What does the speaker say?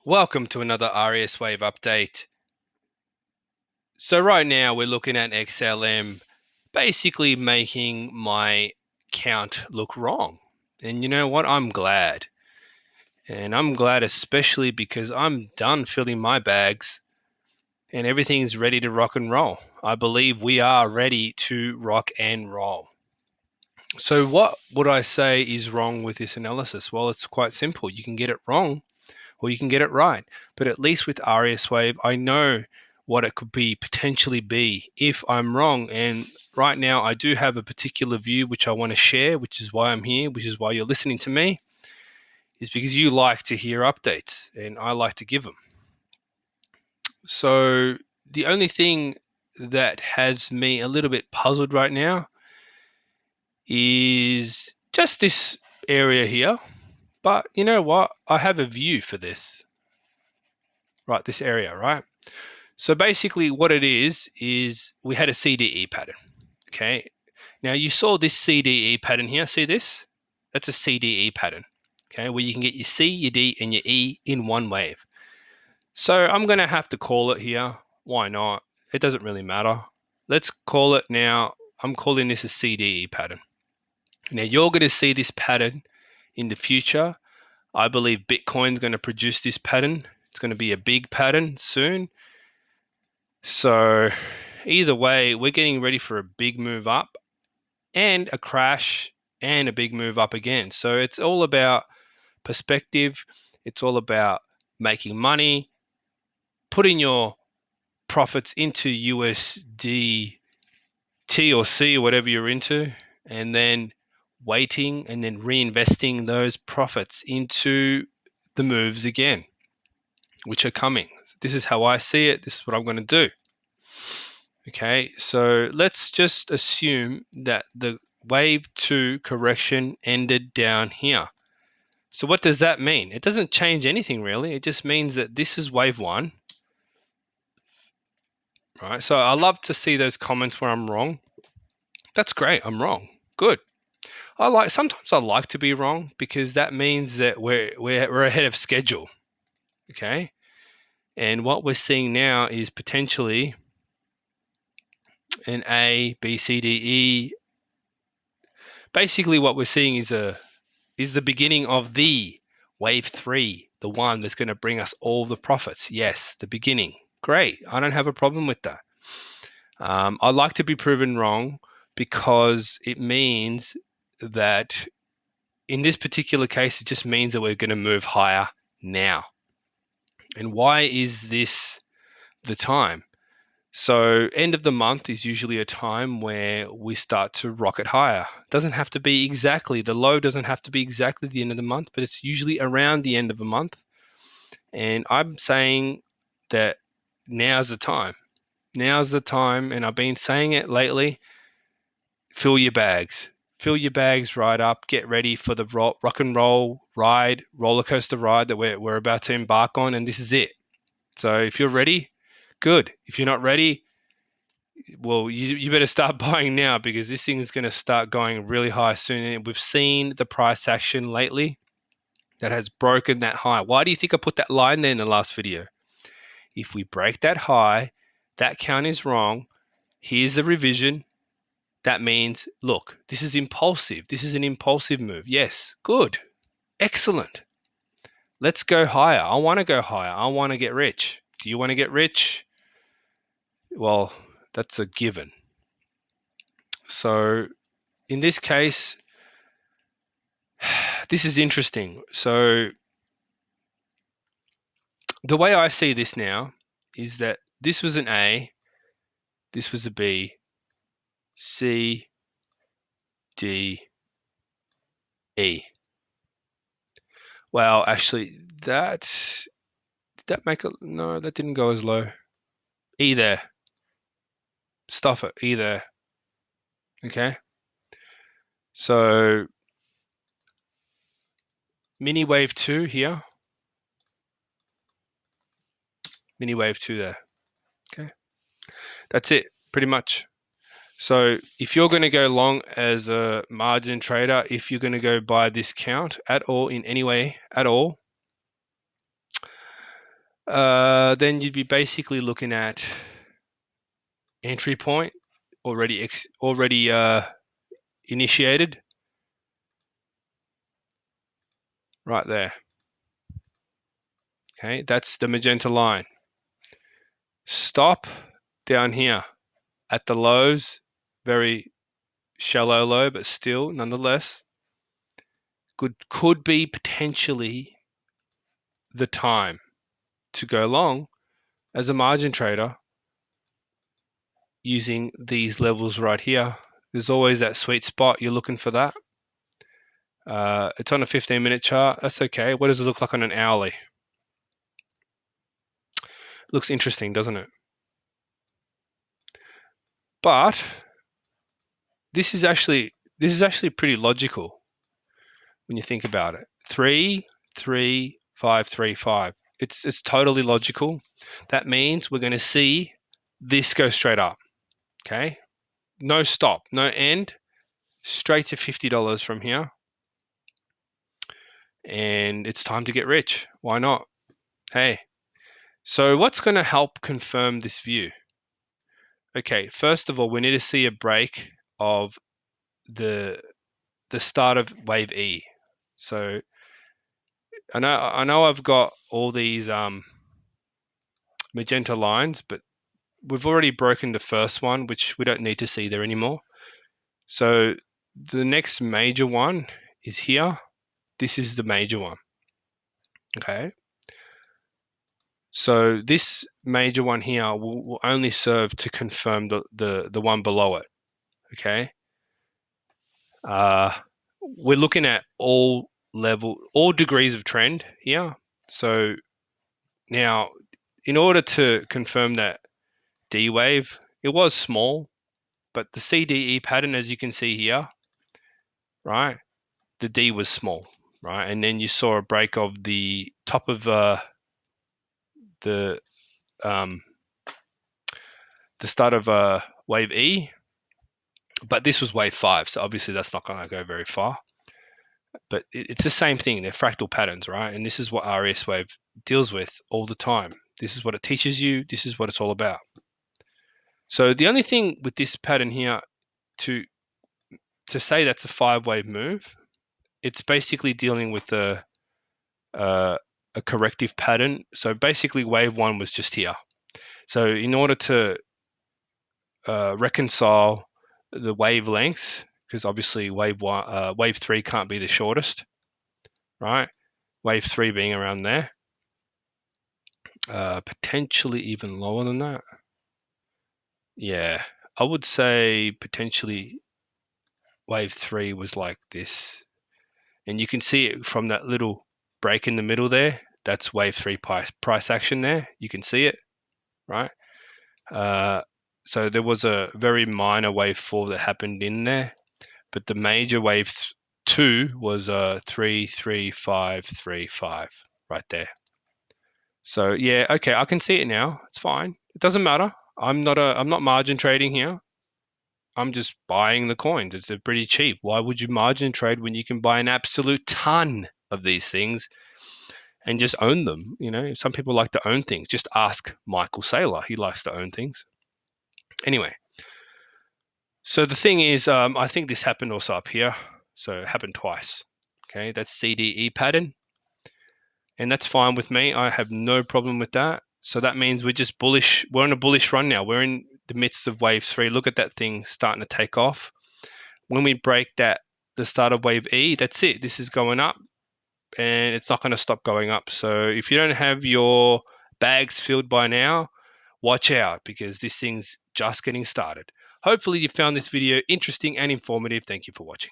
Welcome to another RES Wave update. So right now we're looking at XLM basically making my count look wrong. And you know what? I'm glad. And I'm glad especially because I'm done filling my bags and everything's ready to rock and roll. I believe we are ready to rock and roll. So what would I say is wrong with this analysis? Well, it's quite simple. You can get it wrong or you can get it right. But at least with RES Wave, I know what it could be potentially be if I'm wrong. And right now, I do have a particular view which I want to share, which is why I'm here, which is why you're listening to me, is because you like to hear updates and I like to give them. So the only thing that has me a little bit puzzled right now is just this area here. But you know what? I have a view for this, right? This area, right? So basically what it is we had a CDE pattern, okay? Now you saw this CDE pattern here, see this? That's a CDE pattern, okay? Where you can get your C, your D, and your E in one wave. So I'm gonna have to call it here. Why not? It doesn't really matter. Let's call it now. I'm calling this a CDE pattern. Now you're gonna see this pattern in the future. I believe Bitcoin's gonna produce this pattern. It's gonna be a big pattern soon. So either way, we're getting ready for a big move up and a crash and a big move up again. So it's all about perspective. It's all about making money, putting your profits into USD T or C or whatever you're into, and then waiting and then reinvesting those profits into the moves again, which are coming. This is how I see it. This is what I'm going to do. Okay, so let's just assume that the wave 2 correction ended down here. So what does that mean? It doesn't change anything really. It just means that this is wave 1. Right? So I love to see those comments where I'm wrong. That's great. I'm wrong. Good. Sometimes I like to be wrong because that means that we're ahead of schedule. Okay? And what we're seeing now is potentially an A, B, C, D, E. Basically what we're seeing is the beginning of the wave 3, the one that's going to bring us all the profits. Yes, the beginning. Great. I don't have a problem with that. I like to be proven wrong because it means that in this particular case, it just means that we're going to move higher now. And why is this the time? So end of the month is usually a time where we start to rocket higher. It doesn't have to be exactly, the low doesn't have to be exactly the end of the month, but it's usually around the end of a month. And I'm saying that now's the time. Now's the time, and I've been saying it lately, fill your bags. Fill your bags right up. Get ready for the rock and roll ride, roller coaster ride that we're about to embark on, and this is it. So if you're ready, good. If you're not ready, well, you better start buying now because this thing is going to start going really high soon. And we've seen the price action lately that has broken that high. Why do you think I put that line there in the last video? If we break that high, that count is wrong. Here's the revision. That means, look, this is impulsive. This is an impulsive move. Yes, good. Excellent. Let's go higher. I want to go higher. I want to get rich. Do you want to get rich? Well, that's a given. So in this case, this is interesting. So the way I see this now is that this was an A, this was a B, C, D, E. Well, actually, did that make it? No, that didn't go as low. E there. Stuff it. E there. Okay. So mini wave 2 here. Mini wave 2 there. Okay. That's it, pretty much. So if you're going to go long as a margin trader, if you're going to go by this count at all in any way at all, then you'd be basically looking at entry point already initiated right there. Okay, that's the magenta line. Stop down here at the lows, very shallow low, but still nonetheless could be potentially the time to go long as a margin trader using these levels right here. There's always that sweet spot. You're looking for that. It's on a 15-minute chart. That's okay. What does it look like on an hourly? Looks interesting, doesn't it? But this is actually pretty logical when you think about it. 3, 3, 5, 3, 5. It's totally logical. That means we're going to see this go straight up. Okay, no stop, no end, straight to $50 from here, and it's time to get rich. Why not? Hey, so what's going to help confirm this view? Okay, first of all, we need to see a break of the start of wave E. So I know I've got all these magenta lines, but we've already broken the first one, which we don't need to see there anymore. So the next major one is here. This is the major one. Okay. So this major one here will only serve to confirm the one below it. Okay. We're looking at all degrees of trend here. So now, in order to confirm that D wave, it was small, but the CDE pattern, as you can see here, right, the D was small, right, and then you saw a break of the top of the start of wave E, but this was wave 5, so obviously that's not going to go very far. But it's the same thing. They're fractal patterns, right? And this is what RS wave deals with all the time. This is what it teaches you. This is what it's all about. So the only thing with this pattern here to say that's a 5-wave move, it's basically dealing with a corrective pattern. So basically wave 1 was just here. So in order to reconcile the wavelengths, because obviously wave 3 can't be the shortest, right? Wave 3 being around there, potentially even lower than that. Yeah, I would say potentially wave 3 was like this, and you can see it from that little break in the middle there. That's wave 3 price action there. You can see it, right? So there was a very minor wave 4 that happened in there, but the major wave 2 was 3, 3, 5, 3, 5 right there. So yeah, okay, I can see it now. It's fine. It doesn't matter. I'm not margin trading here. I'm just buying the coins. It's pretty cheap. Why would you margin trade when you can buy an absolute ton of these things and just own them? You know, some people like to own things. Just ask Michael Saylor. He likes to own things. Anyway, so the thing is, I think this happened also up here. So it happened twice. Okay, that's CDE pattern. And that's fine with me. I have no problem with that. So that means we're just bullish. We're on a bullish run now. We're in the midst of wave 3. Look at that thing starting to take off. When we break the start of wave E, that's it. This is going up and it's not going to stop going up. So if you don't have your bags filled by now, watch out because this thing's just getting started. Hopefully you found this video interesting and informative. Thank you for watching.